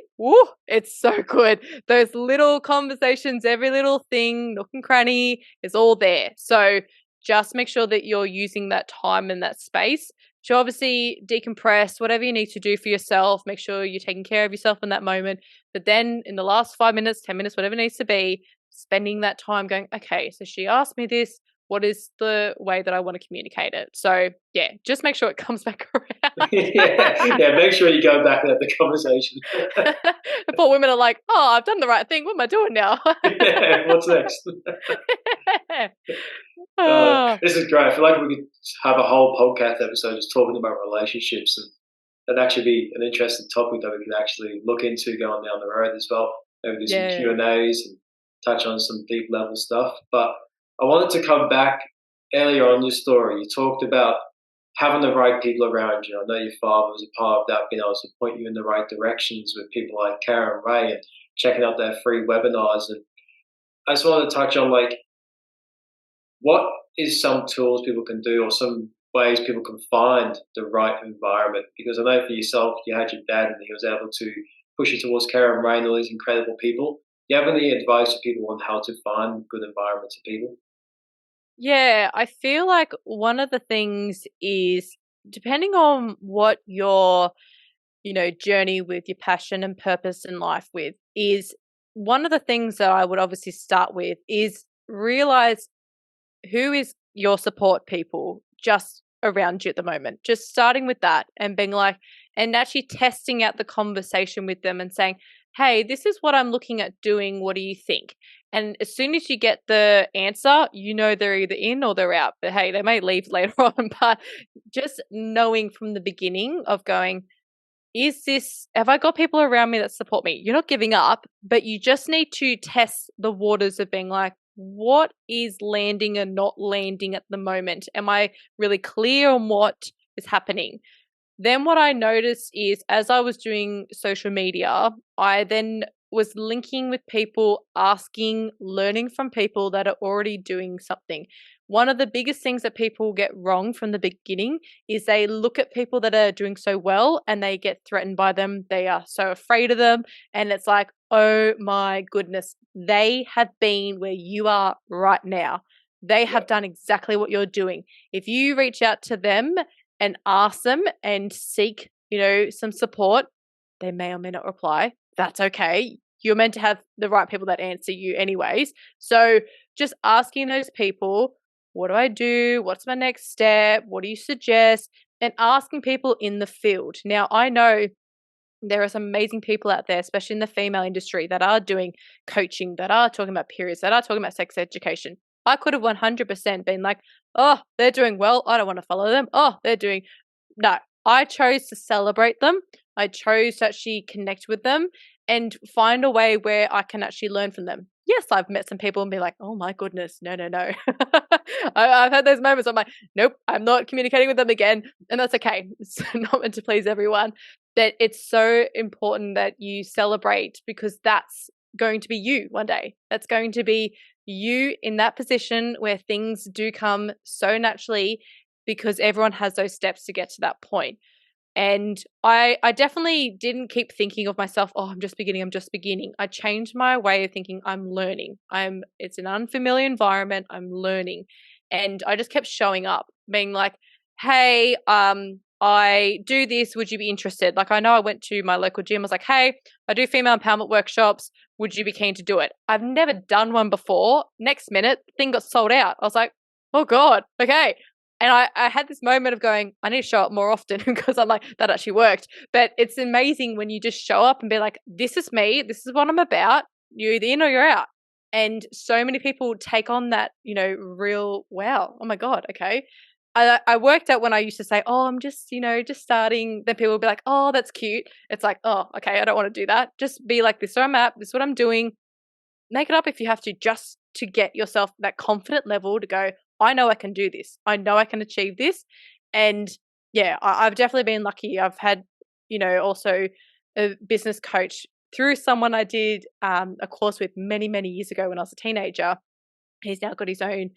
it's so good. Those little conversations, every little thing, nook and cranny is all there. So just make sure that you're using that time and that space to obviously decompress, whatever you need to do for yourself. Make sure you're taking care of yourself in that moment. But then in the last 5 minutes, 10 minutes, whatever it needs to be, spending that time going, okay, so she asked me this. What is the way that I want to communicate it? So yeah, just make sure it comes back around. yeah, make sure you go back and have the conversation. The poor women are like, oh, I've done the right thing. What am I doing now? What's next? This is great. I feel like we could have a whole podcast episode just talking about relationships, and that'd actually be an interesting topic that we could actually look into going down the road as well. Maybe do some Q&As and touch on some deep level stuff. But I wanted to come back earlier on your story. You talked about having the right people around you. I know your father was a part of that, being able to point you in the right directions with people like Karen Ray and checking out their free webinars. And I just wanted to touch on, like, what is some tools people can do or some ways people can find the right environment? Because I know for yourself, you had your dad and he was able to push you towards Karen Ray and all these incredible people. Do you have any advice for people on how to find good environments for people? Yeah, I feel like one of the things is, depending on what your, journey with your passion and purpose in life with is, one of the things that I would obviously start with is realize who is your support people just around you at the moment. Just starting with that and being like, and actually testing out the conversation with them and saying, hey, this is what I'm looking at doing. What do you think? And as soon as you get the answer, they're either in or they're out. But hey, they may leave later on. But just knowing from the beginning of going, have I got people around me that support me? You're not giving up, but you just need to test the waters of being like, what is landing and not landing at the moment? Am I really clear on what is happening? then what I noticed is as I was doing social media, I then was linking with people, asking, learning from people that are already doing something. One of the biggest things that people get wrong from the beginning is they look at people that are doing so well and they get threatened by them. They are so afraid of them. And it's like, oh my goodness, they have been where you are right now. They have done exactly what you're doing. If you reach out to them and ask them and seek, some support, they may or may not reply. That's okay. You're meant to have the right people that answer you anyways. So just asking those people, what do I do? What's my next step? What do you suggest? And asking people in the field. Now, I know there are some amazing people out there, especially in the female industry, that are doing coaching, that are talking about periods, that are talking about sex education. I could have 100% been like, oh, they're doing well. I don't want to follow them. Oh, they're doing. No, I chose to celebrate them. I chose to actually connect with them and find a way where I can actually learn from them. Yes, I've met some people and be like, oh my goodness, no. I've had those moments where I'm like, nope, I'm not communicating with them again. And that's okay. It's not meant to please everyone. But it's so important that you celebrate, because that's going to be you one day. That's going to be you in that position where things do come so naturally, because everyone has those steps to get to that point. And I definitely didn't keep thinking of myself, oh, I'm just beginning. I changed my way of thinking. I'm learning. It's an unfamiliar environment. I'm learning. And I just kept showing up, being like, hey, I do this. Would you be interested? Like, I know I went to my local gym. I was like, hey, I do female empowerment workshops. Would you be keen to do it? I've never done one before. Next minute, the thing got sold out. I was like, oh God, okay. And I had this moment of going, I need to show up more often, because I'm like, that actually worked. But it's amazing when you just show up and be like, this is me. This is what I'm about. You're either in or you're out. And so many people take on that, real, wow, oh my God, okay. I worked out when I used to say, oh, I'm just, just starting. Then people would be like, oh, that's cute. It's like, oh, okay, I don't want to do that. Just be like, this is where I'm at. This is what I'm doing. Make it up if you have to, just to get yourself that confident level to go, I know I can do this. I know I can achieve this. And yeah, I've definitely been lucky. I've had, also a business coach through someone I did a course with many, many years ago when I was a teenager. He's now got his own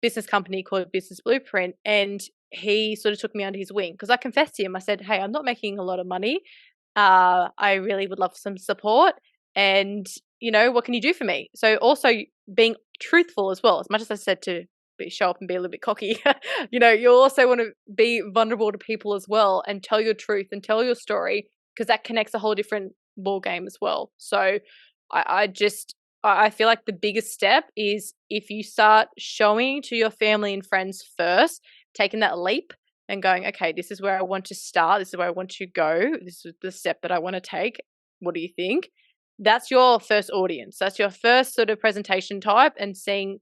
business company called Business Blueprint. And he sort of took me under his wing, because I confessed to him, I said, hey, I'm not making a lot of money. I really would love some support. And, what can you do for me? So also being truthful as well. As much as I said to show up and be a little bit cocky, you also want to be vulnerable to people as well, and tell your truth and tell your story, because that connects a whole different ball game as well. So I feel like the biggest step is if you start showing to your family and friends first, taking that leap and going, okay, this is where I want to start. This is where I want to go. This is the step that I want to take. What do you think? That's your first audience. That's your first sort of presentation type, and seeing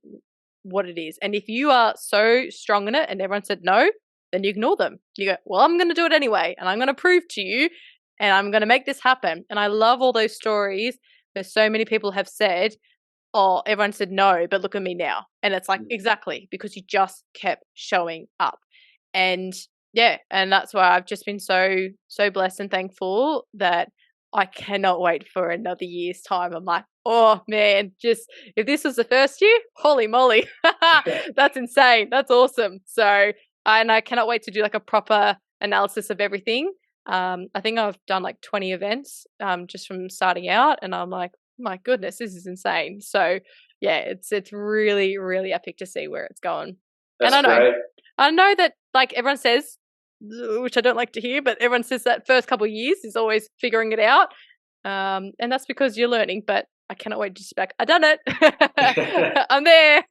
what it is. And if you are so strong in it and everyone said no, then you ignore them. You go, well, I'm going to do it anyway, and I'm going to prove to you, and I'm going to make this happen. And I love all those stories where so many people have said, oh, everyone said no, but look at me now. And it's like, exactly, because you just kept showing up. And yeah, and that's why I've just been so blessed and thankful that I cannot wait for another year's time. I'm like, oh man, just if this was the first year, holy moly, that's insane. That's awesome. So, and I cannot wait to do like a proper analysis of everything. I think I've done like 20 events just from starting out, and I'm like, my goodness, this is insane. So yeah, it's really, really epic to see where it's going. That's and great. I know that like everyone says, which I don't like to hear, but everyone says that first couple of years is always figuring it out. And that's because you're learning, but I cannot wait to just be like, I done it. I'm there.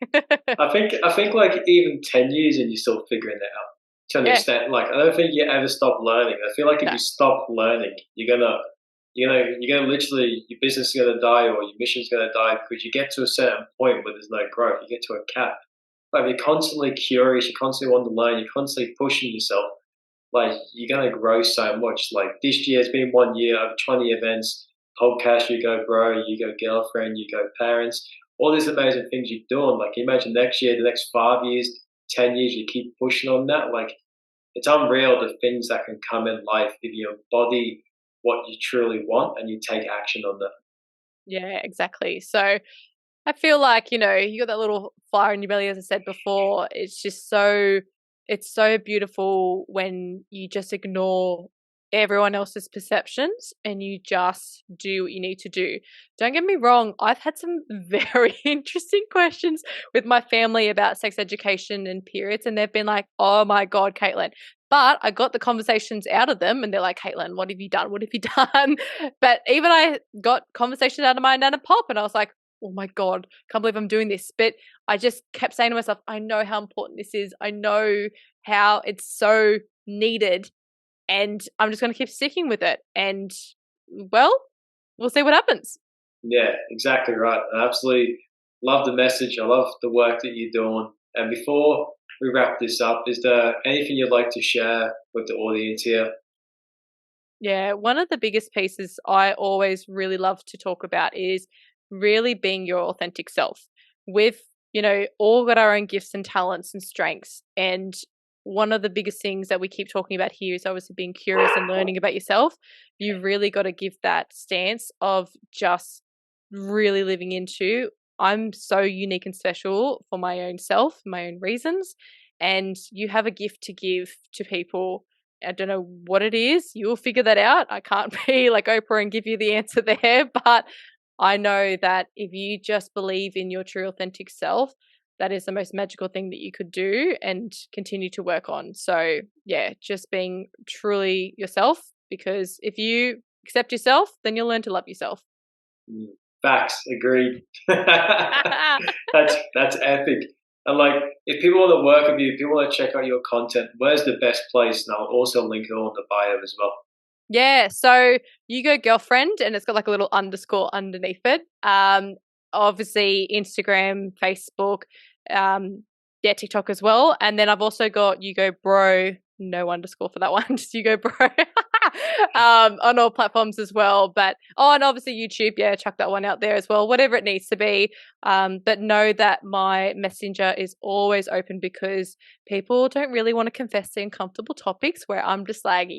I think like even 10 years and you're still figuring it out to an extent. Like, I don't think you ever stop learning. I feel like if you stop learning, you're gonna literally, your business is gonna die, or your mission's gonna die, because you get to a certain point where there's no growth. You get to a cap. Like, you're constantly curious, you constantly want to learn, you're constantly pushing yourself. Like, you're going to grow so much. Like, this year has been 1 year, over 20 events, podcast, You Go Bro, You Go Girlfriend, You Go Parents, all these amazing things you're doing. Like, imagine next year, the next 5 years, 10 years, you keep pushing on that. Like, it's unreal the things that can come in life if you embody what you truly want and you take action on them. Yeah, exactly. So I feel like, you got that little fire in your belly, as I said before. It's so beautiful when you just ignore everyone else's perceptions and you just do what you need to do. Don't get me wrong, I've had some very interesting questions with my family about sex education and periods, and they've been like, oh my God, Katelin. But I got the conversations out of them and they're like, Katelin, what have you done? What have you done? But even I got conversations out of my Nana Pop and I was like, oh my God, can't believe I'm doing this. But I just kept saying to myself, I know how important this is. I know how it's so needed. And I'm just going to keep sticking with it. And, well, we'll see what happens. Yeah, exactly right. I absolutely love the message. I love the work that you're doing. And before we wrap this up, is there anything you'd like to share with the audience here? Yeah, one of the biggest pieces I always really love to talk about is really being your authentic self. We've, all got our own gifts and talents and strengths. And one of the biggest things that we keep talking about here is obviously being curious and learning about yourself. You've really got to give that stance of just really living into, I'm so unique and special for my own self, my own reasons. And you have a gift to give to people. I don't know what it is. You'll figure that out. I can't be like Oprah and give you the answer there, but I know that if you just believe in your true authentic self, that is the most magical thing that you could do and continue to work on. So yeah, just being truly yourself, because if you accept yourself, then you'll learn to love yourself. Facts, agreed. That's epic. And like, if people want to work with you, if people want to check out your content, where's the best place? And I'll also link it on the bio as well. Yeah, so you Go Girlfriend, and it's got like a little underscore underneath it. Obviously Instagram, Facebook, TikTok as well. And then I've also got You Go Bro, no underscore for that one, just You Go Bro, on all platforms as well. But and obviously YouTube, chuck that one out there as well, whatever it needs to be. But know that my messenger is always open, because people don't really want to confess the uncomfortable topics where I'm just like,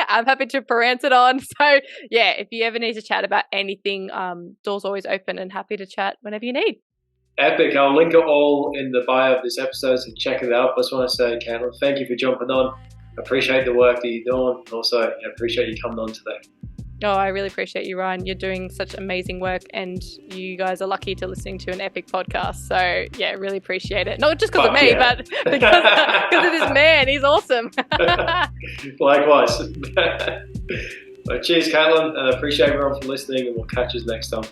I'm happy to parent it on. So yeah, if you ever need to chat about anything, door's always open and happy to chat whenever you need. Epic. I'll link it all in the bio of this episode, so check it out. I just want to say, Katelin, thank you for jumping on. I appreciate the work that you're doing. Also, I appreciate you coming on today. Oh, I really appreciate you, Ryan. You're doing such amazing work, and you guys are lucky to listening to an epic podcast. So yeah, really appreciate it. Not just because of me, but because of this man. He's awesome. Likewise. Well, cheers, Katelin, and I appreciate everyone for listening, and we'll catch you next time.